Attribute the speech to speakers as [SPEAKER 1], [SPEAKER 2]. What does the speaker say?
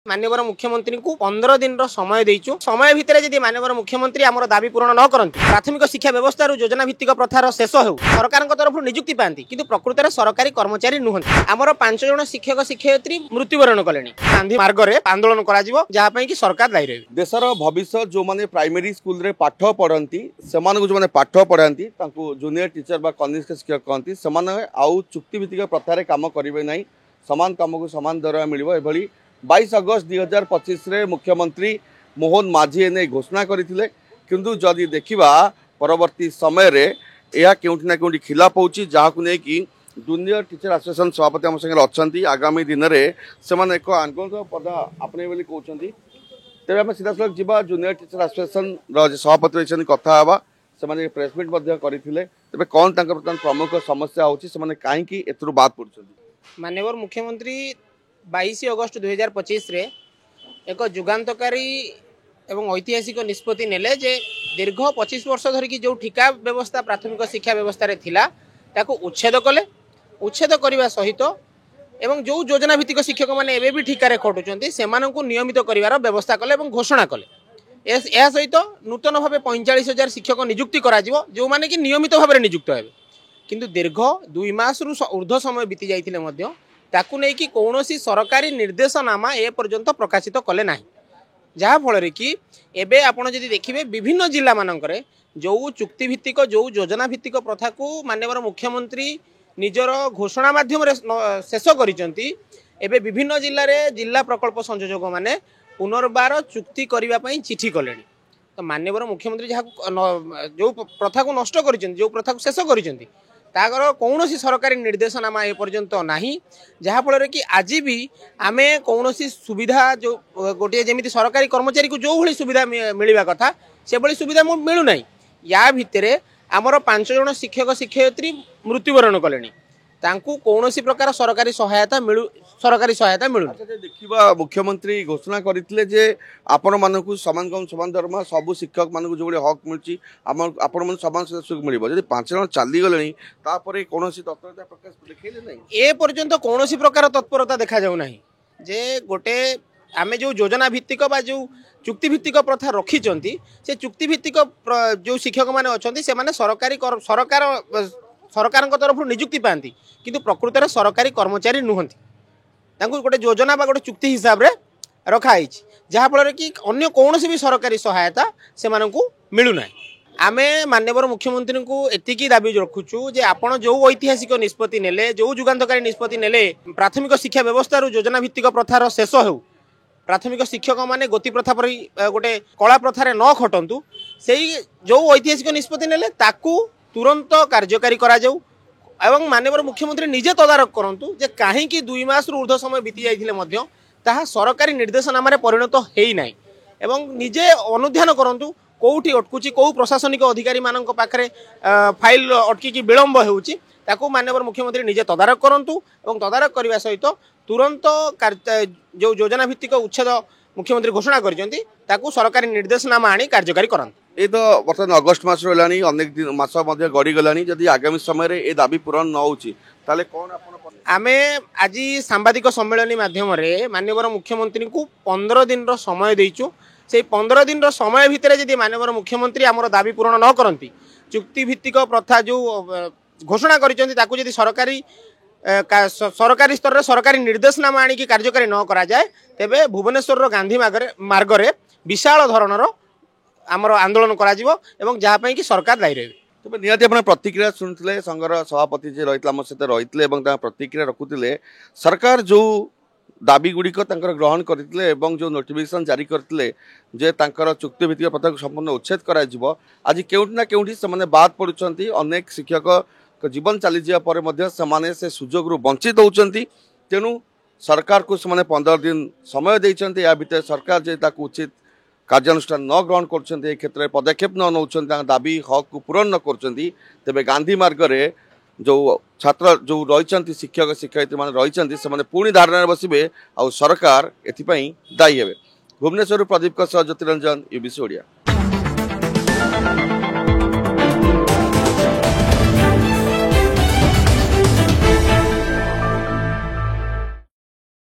[SPEAKER 1] माननीय मुख्यमंत्री को 15 दिन समय देचु समय भितर जदि माननीय मुख्यमंत्री आमर दाबी पूरण न करती प्राथमिक शिक्षा व्यवस्था योजना भित्तिक प्रथार शेष हो सरकार तरफ नियुक्ति पाती किंतु प्रकृत में सरकारी कर्मचारी नुहति आमर 5 जन शिक्षक शिक्षयित्री मृत्युवरण कले गांधी मार्ग में आंदोलन करा कि सरकार दायी रहे
[SPEAKER 2] देशर भविष्य जो माने प्राइमरी स्कूल रे पाठ पढ़ती से जो माने पाठ पढ़ाती जूनियर टीचर बा कनिष्ठ शिक्षक कहती से आउ चुक्तिभित्तिक प्रथार काम करेंगे ना सामान काम को सामान दरमा मिल 22 अगस्त 2025 रे मुख्यमंत्री मोहन माझी एने घोषणा करथिले किंतु जदि देखिबा परवर्ती समय रे या केउठी ना केउठी खिलाफ होची जाहाकु नै कि जूनियर टीचर एसोसिएशन सभापति हम संगे अछंती आगामी दिन रे सेमान एक आंदोलन पद आपने बोली कहउछंती तेबे हम सीधा सलग जिबा जूनियर टीचर एसोसिएशन रो सभापति रहिसन कथा हवा सेमाने प्रेस मीट मध्ये करिथिले तेबे कोन तांकर प्रधान प्रमुख समस्या होची सेमाने काहे कि एतरु बात पड़छंती
[SPEAKER 1] माननीय मुख्यमंत्री 22 अगस्त 2025 रे एक जुगान्तकारी एवं ऐतिहासिक निष्पत्ति नेले जे दीर्घ 25 वर्ष धरिकी जो ठिका व्यवस्था प्राथमिक शिक्षा व्यवस्था रे थिला ताको उच्छेद कले उच्छेद करने सहित एवं जो योजना भित्तिक शिक्षक मैंने एवं भी ठिकार खटुंट से नियमित कर व्यवस्था कले और घोषणा कले यह सहित नूतन भाव 45,000 शिक्षक नियुक्ति जो मैंने कि नियमित भाव नियुक्त हे किंतु दीर्घ 2 मास रु ऊर्ध्व समय बीती जाइए ताकू नहीं कि कौन सरकारी निर्देशनामा ए पर्यंत प्रकाशित कले ना जहाँफल कि एबे आपड़ जदि देखिए विभिन्न जिला मानक जो चुक्तिभित्तिक जो योजना भित्तिक प्रथा को माननीय मुख्यमंत्री निजर घोषणा माध्यम शेष करिसेंती एबे विभिन्न जिले में जिला प्रकल्प संयोजक माने पुनर्बार चुक्ति करने चिठी कले तो माननीय मुख्यमंत्री जहाँ जो प्रथा को नष्ट कर जो प्रथा को शेष कर ताकर कौन सरकारी निर्देशनामा ए पर्यंत नाही जहाँफल कि आज भी आम कौन सुविधा जो गोटे जमी सरकारी कर्मचारी को जो भली सुविधा मिलवा कथा से भली सुविधा मिलूना या भितर आमर 5 जन शिक्षक शिक्षयित्री मृत्युवरण कले कौन प्रकार सरकारी सहायता मिलू
[SPEAKER 2] देखा मुख्यमंत्री घोषणा करते जे आपण मानक समान कम समान दरमा सब शिक्षक मानक जो हक मिलूँ आपण समान सुख मिल 5 जन चलीगले कौन तत्परता प्रकाश देखिए ना
[SPEAKER 1] ए पर्यंत कौन प्रकार तत्परता देखा जाऊना जे गोटे आम जो योजना भित्तिक बा जो चुक्तिभित्तिक प्रथा रखी से चुक्तिभित्तिक जो शिक्षक मैंने अच्छा से सरकार तरफ नियुक्ति पाती किंतु प्रकृत में सरकारी कर्मचारी नुहति गोटे योजना बा गोटे चुक्ति हिसाब से रखाई जहाँफल कि अन्य कौन भी सरकारी सहायता से मिलूना आम माननीय मुख्यमंत्री को एतिकी दाबी रखुचु जे आपण जो ऐतिहासिक निष्पत्ति नेले जो जुगान्तकारी निष्पत्ति नेले प्राथमिक शिक्षा व्यवस्था योजना भित्तिक प्रथार शेष हो प्राथमिक शिक्षक माने गति प्रथा पर गोटे कला प्रथार न खटंतु से जो ऐतिहासिक निष्पत्ति नेले ताकू तुरंत कार्यकारी करा जाऊ एवं माननीय मुख्यमंत्री निजे तदारक करंतु जे काहे कि 2 मास रु ऊर्ध्व समय बीती जाइथिले मध्य ताहा सरकारी निर्देशनामा रे परिणत हेई नै एवं निजे अनुध्यान करंतु कोठी अटकुची को प्रशासनिक अधिकारी मानक पाखरे फाइल अटकी की विलंब हेउची ताकू माननीय मुख्यमंत्री निजे तदारक करंतु एवं तदारक करबा सहित तुरंत जो योजना भित्तिक उच्छेद मुख्यमंत्री घोषणा करजंती ताकू सरकारी निर्देशनामा आनी कार्यकारी करंतु
[SPEAKER 2] ये तो बर्तमान अगस्त मास रही अनेक दिन मास गड़ी गलानी जदि आगामी समय ये दाबी पूरण न होची ताले कौन
[SPEAKER 1] आम आज सांबादिक सम्मेलन माध्यम माननीय मुख्यमंत्री को 15 दिन समय देचु से 15 दिन समय भितर जदि माननीय मुख्यमंत्री आमर दाबी पूरण न करती चुक्तिभित्तिक प्रथा जो घोषणा करी सरकारी सरकारी स्तर में सरकारी निर्देशनामा आनी कार्यकारी न करा जाए तेबे भुवनेश्वर गांधी मार्ग में विशाल धरणर आमर आंदोलन करा जहाँपाई कि सरकार दायी रहे
[SPEAKER 2] तेज निहती आप प्रतिक्रिया शुणुते संघर सभापति जी रही आम सहित रही प्रतिक्रिया रखुते सरकार जो दाबी गुड़िक ग्रहण करते जो नोटिफिकेशन जारी करते जे चुक्तिभित्तिक प्रथा को संपूर्ण उच्छेद कर आज केउठी ना केउठी से बाद पड़ुंट अनेक शिक्षक जीवन चली जाने से सुजोग वंचित होती तेणु सरकार को 15 दिन समय देते या भितर सरकार जे उचित कार्यानुष्ठान न ग्रहण कर क्षेत्र में पदक्षेप न नौ दाबी हक को पूरण न कर तेरे गांधी मार्ग में जो छात्र जो रही शिक्षक शिक्षयित्री मैंने रही से पुणी धारणा बसवे आ सरकार एपाई दायी हे भुवनेश्वर प्रदीप ज्योतिरंजन यूबीसी ओडिया।